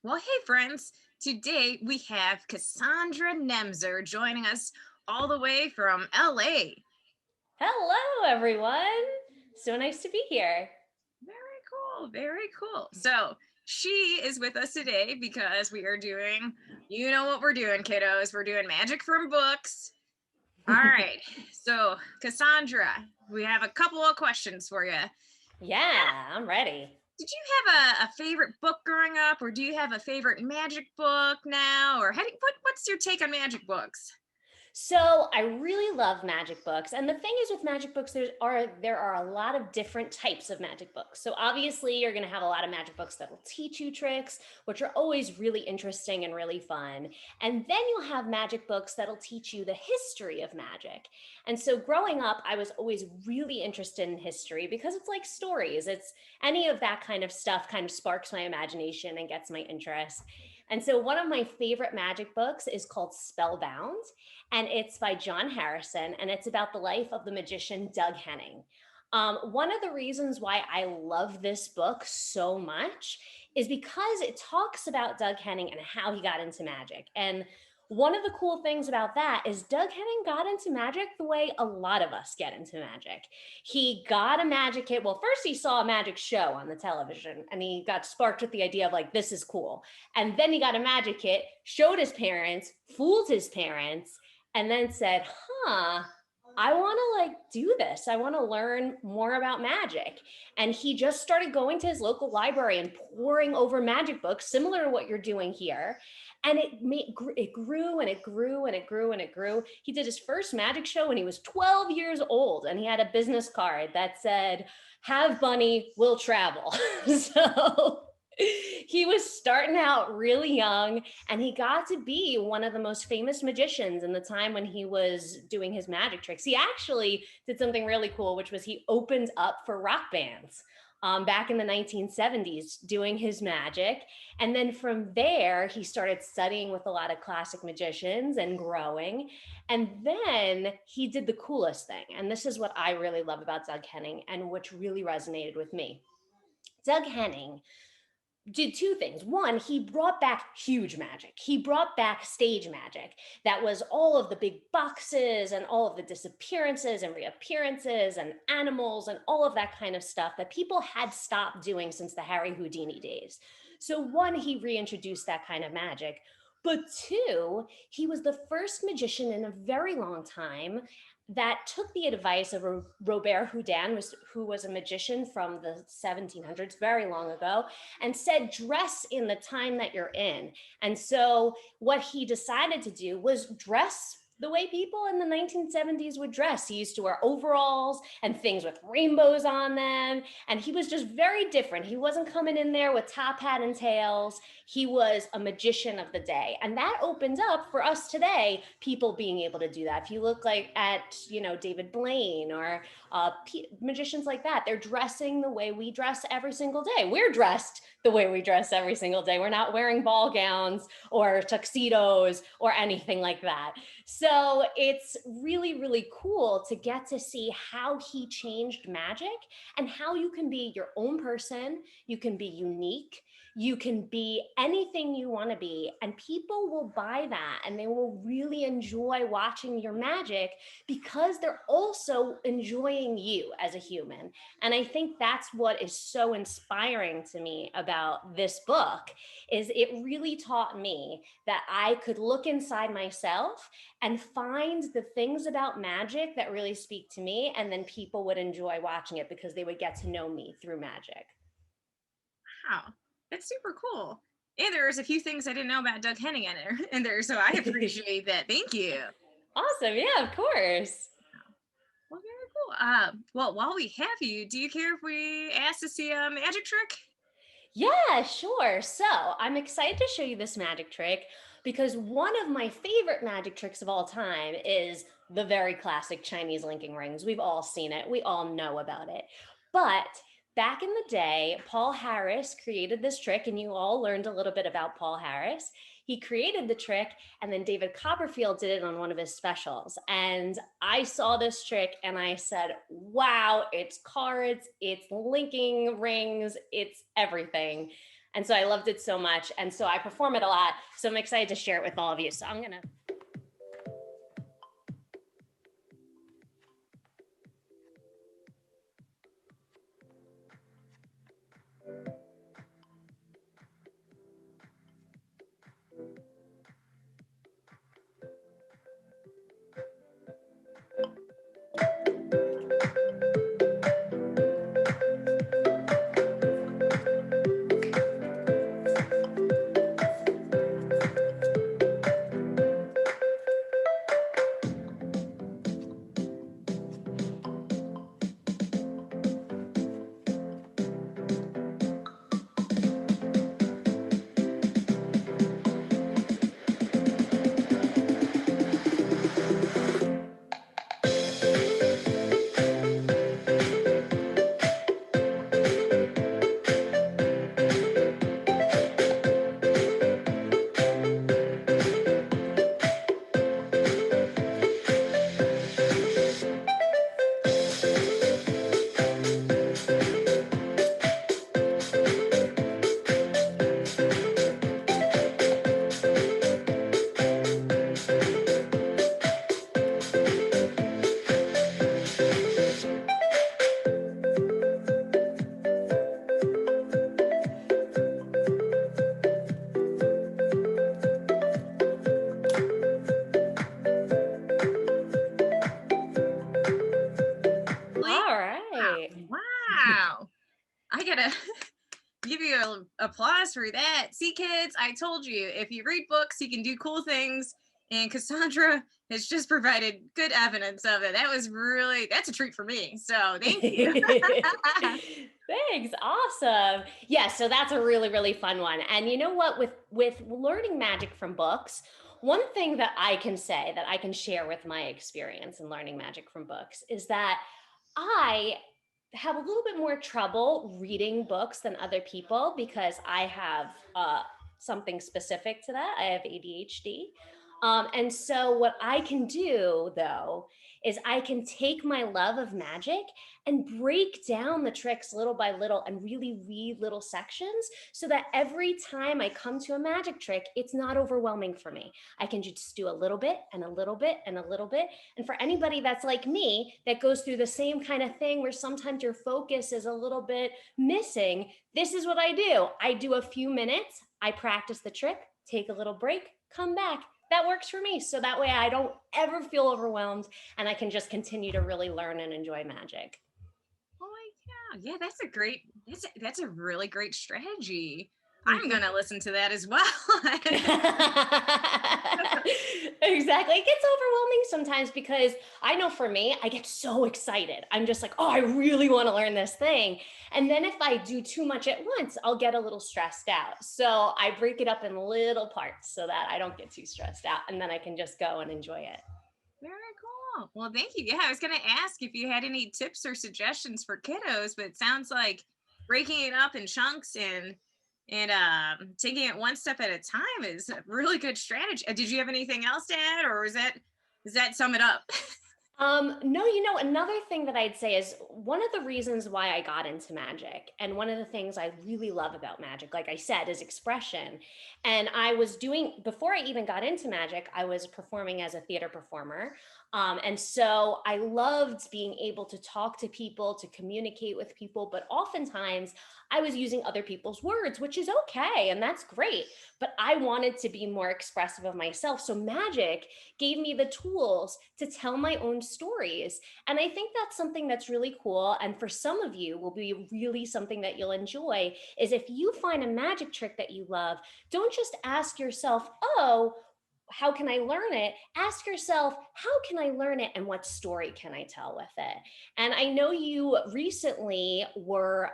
Well, hey, friends. Today we have Cassandra Nemzer joining us all the way from LA. Hello, everyone. So nice to be here. Very cool. Very cool. So she is with us today because we are doing, you know what we're doing, kiddos. We're doing magic from books. All right. So, Cassandra, we have a couple of questions for you. Yeah, I'm ready. Did you have a favorite book growing up, or do you have a favorite magic book now? Or what's your take on magic books? So I really love magic books. And the thing is with magic books, there are a lot of different types of magic books. So obviously you're gonna have a lot of magic books that will teach you tricks, which are always really interesting and really fun. And then you'll have magic books that'll teach you the history of magic. And so growing up, I was always really interested in history because it's like stories. It's any of that kind of stuff kind of sparks my imagination and gets my interest. And so one of my favorite magic books is called Spellbound, and it's by John Harrison, and it's about the life of the magician Doug Henning. One of the reasons why I love this book so much is because it talks about Doug Henning and how he got into magic. And one of the cool things about that is Doug Henning got into magic the way a lot of us get into magic. He got a magic kit. Well, first he saw a magic show on the television and he got sparked with the idea of like, this is cool. And then he got a magic kit, showed his parents, fooled his parents, and then said, I want to like do this. I want to learn more about magic. And he just started going to his local library and poring over magic books, similar to what you're doing here. And it grew and it grew and it grew and it grew. He did his first magic show when he was 12 years old, and he had a business card that said, "Have Bunny, will travel." So he was starting out really young, and he got to be one of the most famous magicians in the time when he was doing his magic tricks. He actually did something really cool, which was he opened up for rock bands back in the 1970s doing his magic. And then from there, he started studying with a lot of classic magicians and growing. And then he did the coolest thing. And this is what I really love about Doug Henning and which really resonated with me. Doug Henning did two things. One, he brought back huge magic. He brought back stage magic. That was all of the big boxes and all of the disappearances and reappearances and animals and all of that kind of stuff that people had stopped doing since the Harry Houdini days. So, one, he reintroduced that kind of magic. But two, he was the first magician in a very long time that took the advice of Robert Houdin, who was a magician from the 1700s, very long ago, and said, dress in the time that you're in. And so what he decided to do was dress the way people in the 1970s would dress. He used to wear overalls and things with rainbows on them. And he was just very different. He wasn't coming in there with top hat and tails. He was a magician of the day. And that opened up for us today, people being able to do that. If you look like at, David Blaine or magicians like that, they're dressing the way we dress every single day. We're dressed the way we dress every single day. We're not wearing ball gowns or tuxedos or anything like that. So it's really, really cool to get to see how he changed magic and how you can be your own person. You can be unique. You can be anything you want to be, and people will buy that and they will really enjoy watching your magic because they're also enjoying you as a human. And I think that's what is so inspiring to me about this book is it really taught me that I could look inside myself and find the things about magic that really speak to me, and then people would enjoy watching it because they would get to know me through magic. Wow, that's super cool. And there's a few things I didn't know about Doug Henning in there, so I appreciate that. Thank you. Awesome. Yeah, of course. Well, very cool. Well, while we have you, do you care if we ask to see a magic trick? Yeah, sure. So I'm excited to show you this magic trick because one of my favorite magic tricks of all time is the very classic Chinese linking rings. We've all seen it, we all know about it. But back in the day, Paul Harris created this trick, and you all learned a little bit about Paul Harris. He created the trick, and then David Copperfield did it on one of his specials. And I saw this trick and I said, wow, it's cards, it's linking rings, it's everything. And so I loved it so much. And so I perform it a lot. So I'm excited to share it with all of you. So I'm going to. All right. Wow. I gotta give you an applause for that. See, kids, I told you, if you read books, you can do cool things. And Cassandra has just provided good evidence of it. That's a treat for me. So thank you. Thanks. Awesome. Yeah, so that's a really, really fun one. And you know what, with learning magic from books, one thing that I can say that I can share with my experience in learning magic from books is that I have a little bit more trouble reading books than other people because I have something specific to that. I have ADHD. And so, what I can do though is I can take my love of magic and break down the tricks little by little and really read little sections so that every time I come to a magic trick, it's not overwhelming for me. I can just do a little bit and a little bit and a little bit. And for anybody that's like me, that goes through the same kind of thing where sometimes your focus is a little bit missing, this is what I do. I do a few minutes, I practice the trick, take a little break, come back. That works for me. So that way I don't ever feel overwhelmed and I can just continue to really learn and enjoy magic. Oh my God. Yeah, that's a really great strategy. I'm gonna listen to that as well. Exactly. It gets overwhelming sometimes because I know for me, I get so excited. I'm just like, oh, I really want to learn this thing. And then if I do too much at once, I'll get a little stressed out. So I break it up in little parts so that I don't get too stressed out and then I can just go and enjoy it. Very cool. Well, thank you. Yeah, I was going to ask if you had any tips or suggestions for kiddos, but it sounds like breaking it up in chunks and taking it one step at a time is a really good strategy. Did you have anything else to add, or does that sum it up? No, another thing that I'd say is one of the reasons why I got into magic, and one of the things I really love about magic, like I said, is expression. And I was doing, before I even got into magic, I was performing as a theater performer. And so I loved being able to talk to people, to communicate with people, but oftentimes I was using other people's words, which is okay, and that's great. But I wanted to be more expressive of myself. So magic gave me the tools to tell my own stories. And I think that's something that's really cool. And for some of you will be really something that you'll enjoy is if you find a magic trick that you love, don't just ask yourself, oh, how can I learn it? Ask yourself, how can I learn it and what story can I tell with it? And I know you recently were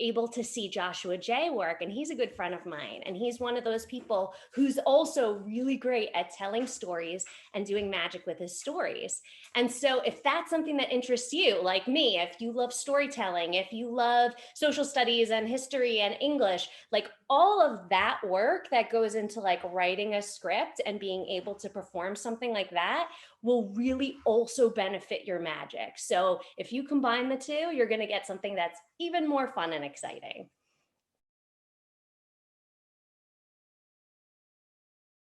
able to see Joshua J work, and he's a good friend of mine. And he's one of those people who's also really great at telling stories and doing magic with his stories. And so if that's something that interests you, like me, if you love storytelling, if you love social studies and history and English, like all of that work that goes into like writing a script and being able to perform something like that will really also benefit your magic. So if you combine the two, you're going to get something that's even more fun and exciting.